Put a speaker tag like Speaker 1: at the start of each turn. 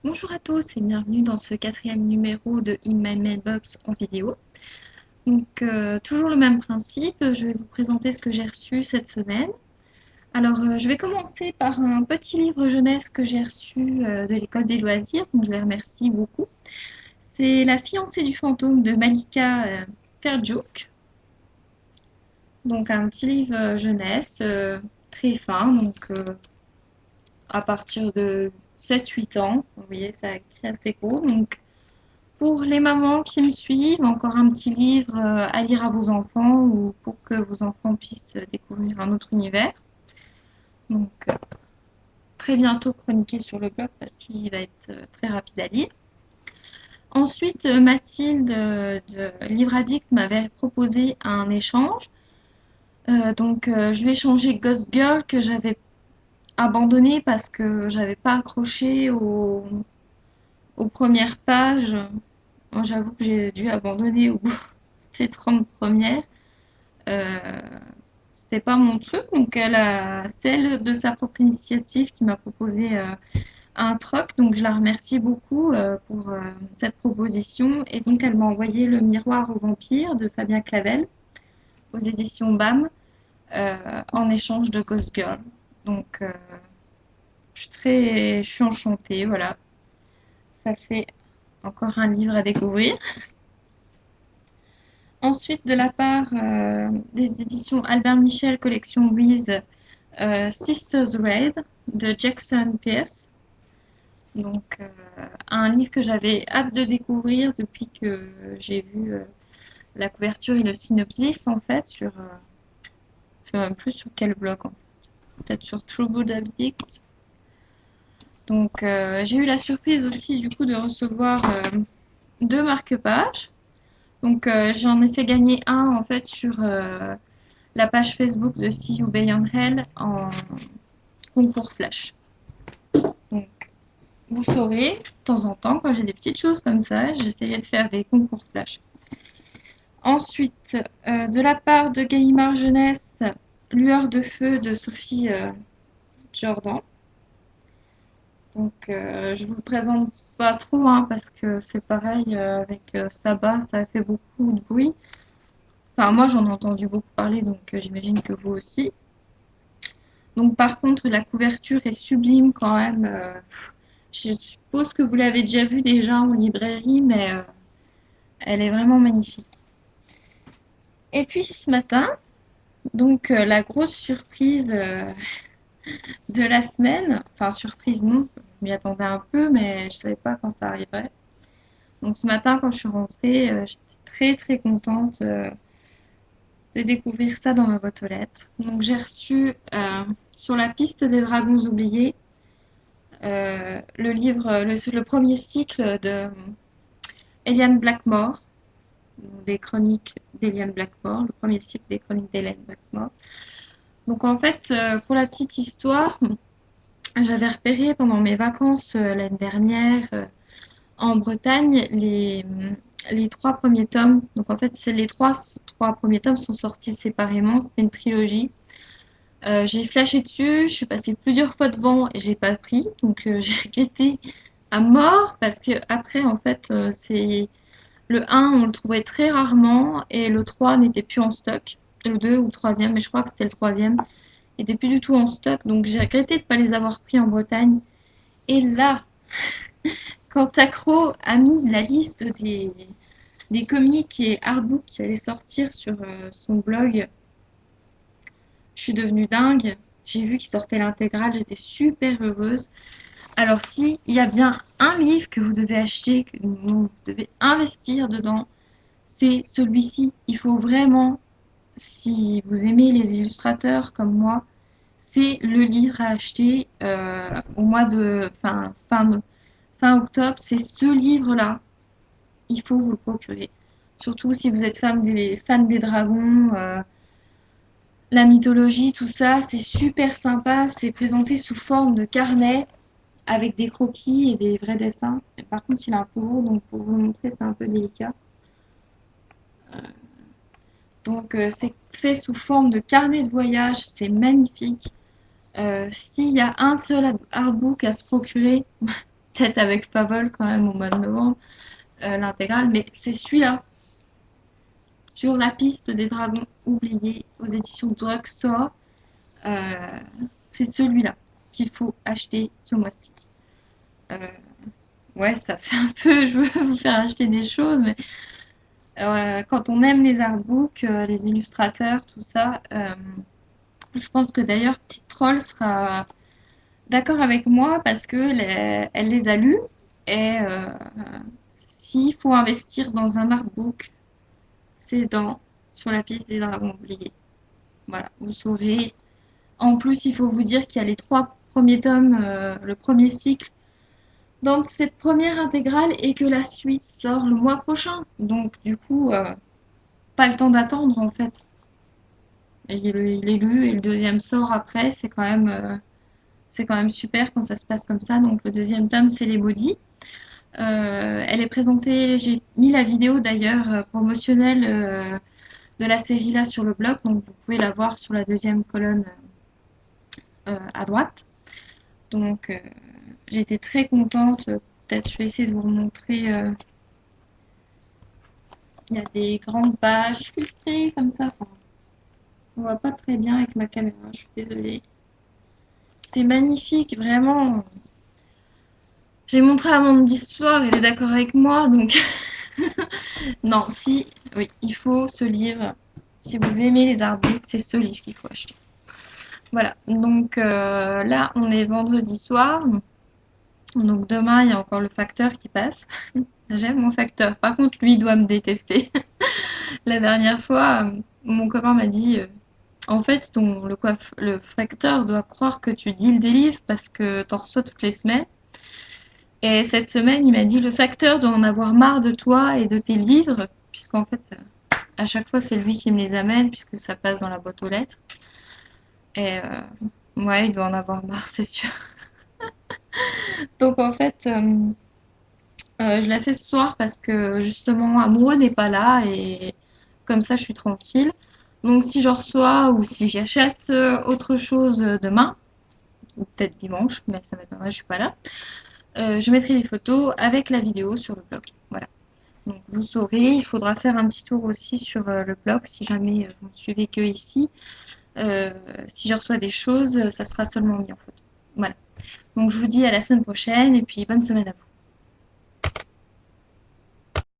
Speaker 1: Bonjour à tous et bienvenue dans ce quatrième numéro de In My Mailbox en vidéo. Donc, toujours le même principe, je vais vous présenter ce que j'ai reçu cette semaine. Alors, je vais commencer par un petit livre jeunesse que j'ai reçu de l'école des loisirs, donc je les remercie beaucoup. C'est La fiancée du fantôme de Malika Ferjouk. Donc, un petit livre jeunesse très fin, donc à partir de 7-8 ans. Vous voyez, ça a écrit assez gros. Donc, pour les mamans qui me suivent, encore un petit livre à lire à vos enfants ou pour que vos enfants puissent découvrir un autre univers. Donc, très bientôt chroniqué sur le blog parce qu'il va être très rapide à lire. Ensuite, Mathilde de Livre Addict m'avait proposé un échange. Je lui ai échangé Ghost Girl que j'avais abandonné parce que j'avais pas accroché aux premières pages. Moi, j'avoue que j'ai dû abandonner au bout des 30 premières. Euh, C'était pas mon truc, donc elle a celle de sa propre initiative qui m'a proposé un troc, donc je la remercie beaucoup pour cette proposition. Et donc elle m'a envoyé Le Miroir aux vampires de Fabien Clavel aux éditions BAM en échange de Ghost Girl. Donc je suis enchantée, voilà. Ça fait encore un livre à découvrir. Ensuite, de la part des éditions Albert Michel, collection Louise, Sisters Raid de Jackson Pierce. Donc, un livre que j'avais hâte de découvrir depuis que j'ai vu la couverture et le synopsis en fait je ne sais même plus sur quel blog en fait. Peut-être sur True Blood Addict. Donc, j'ai eu la surprise aussi du coup de recevoir deux marque-pages. Donc, j'en ai fait gagner un en fait sur la page Facebook de See You Beyond Hell en concours flash. Donc, vous saurez, de temps en temps, quand j'ai des petites choses comme ça, j'essayais de faire des concours flash. Ensuite, de la part de Gallimard Jeunesse, Lueur de feu de Sophie Jordan. Donc, je vous le présente pas trop hein, parce que c'est pareil avec Saba, ça a fait beaucoup de bruit. Enfin, moi j'en ai entendu beaucoup parler, donc j'imagine que vous aussi. Donc, par contre, la couverture est sublime quand même. Je suppose que vous l'avez déjà vue déjà en librairie, mais elle est vraiment magnifique. Et puis ce matin, donc la grosse surprise de la semaine, enfin surprise non, je m'y attendais un peu, mais je ne savais pas quand ça arriverait. Donc ce matin, quand je suis rentrée, j'étais très très contente de découvrir ça dans ma boîte aux lettres. Donc j'ai reçu Sur la piste des dragons oubliés le livre, le premier cycle de Eliane Blackmore, des chroniques d'Eliane Blackmore, le premier cycle des chroniques d'Eliane Blackmore. Donc en fait, pour la petite histoire, j'avais repéré pendant mes vacances l'année dernière en Bretagne les trois premiers tomes. Donc en fait, trois premiers tomes sont sortis séparément. C'était une trilogie. J'ai flashé dessus, je suis passée plusieurs fois devant et j'ai pas pris. Donc j'ai regretté à mort parce que après en fait c'est le un on le trouvait très rarement et le 3 n'était plus en stock. Le 2 ou le troisième, mais je crois que c'était le troisième, n'était plus du tout en stock. Donc j'ai regretté de ne pas les avoir pris en Bretagne. Et là, quand Accro a mis la liste des comics et artbooks qui allaient sortir sur son blog, je suis devenue dingue. J'ai vu qu'il sortait l'intégrale, j'étais super heureuse. Alors si il y a bien un livre que vous devez acheter, que vous devez investir dedans, c'est celui-ci. Il faut vraiment, si vous aimez les illustrateurs comme moi, c'est le livre à acheter au mois de fin octobre. C'est ce livre-là. Il faut vous le procurer. Surtout si vous êtes fan des dragons, la mythologie, tout ça, c'est super sympa. C'est présenté sous forme de carnet avec des croquis et des vrais dessins. Par contre, il est un peu gros, donc pour vous le montrer, c'est un peu délicat. Donc, c'est fait sous forme de carnet de voyage, c'est magnifique. S'il y a un seul artbook à se procurer, peut-être avec Favol quand même au mois de novembre, l'intégrale, mais c'est celui-là, Sur la piste des dragons oubliés, aux éditions Drugstore. Euh, c'est celui-là qu'il faut acheter ce mois-ci. Euh, ouais, ça fait un peu, je veux vous faire acheter des choses, mais quand on aime les artbooks, les illustrateurs, tout ça, je pense que d'ailleurs Petite Troll sera d'accord avec moi parce que elle les a lus et s'il faut investir dans un artbook, c'est dans Sur la piste des dragons oubliés. Voilà, vous saurez. En plus, il faut vous dire qu'il y a les 3 premiers tomes, le premier cycle dans cette première intégrale et que la suite sort le mois prochain. Donc du coup, pas le temps d'attendre en fait. Et il est lu et le deuxième sort après, c'est quand même super quand ça se passe comme ça. Donc le deuxième tome, c'est les bodies. Elle est présentée, j'ai mis la vidéo d'ailleurs promotionnelle de la série là sur le blog, donc vous pouvez la voir sur la deuxième colonne à droite. Donc j'étais très contente. Peut-être je vais essayer de vous remontrer. Il y a des grandes pages illustrées comme ça. Enfin, on voit pas très bien avec ma caméra, je suis désolée. C'est magnifique, vraiment. J'ai montré à mon histoire, elle est d'accord avec moi, donc non, si, oui, il faut ce livre. Si vous aimez les artbooks, c'est ce livre qu'il faut acheter. Voilà, donc là, on est vendredi soir. Donc demain, il y a encore le facteur qui passe. J'aime mon facteur. Par contre, lui, il doit me détester. La dernière fois, mon copain m'a dit en fait, le facteur doit croire que tu deals des livres parce que t'en reçois toutes les semaines. Et cette semaine, il m'a dit le facteur doit en avoir marre de toi et de tes livres, puisqu'en fait, à chaque fois, c'est lui qui me les amène, puisque ça passe dans la boîte aux lettres. Et ouais, il doit en avoir marre, c'est sûr. Donc en fait, je l'ai fait ce soir parce que justement, Amoureux n'est pas là et comme ça, je suis tranquille. Donc si je reçois ou si j'achète autre chose demain, ou peut-être dimanche, mais ça m'étonnerait, je suis pas là, je mettrai les photos avec la vidéo sur le blog. Voilà. Donc vous saurez, il faudra faire un petit tour aussi sur le blog si jamais vous ne suivez que ici. Si je reçois des choses, ça sera seulement mis en photo. Voilà. Donc je vous dis à la semaine prochaine et puis bonne semaine à vous.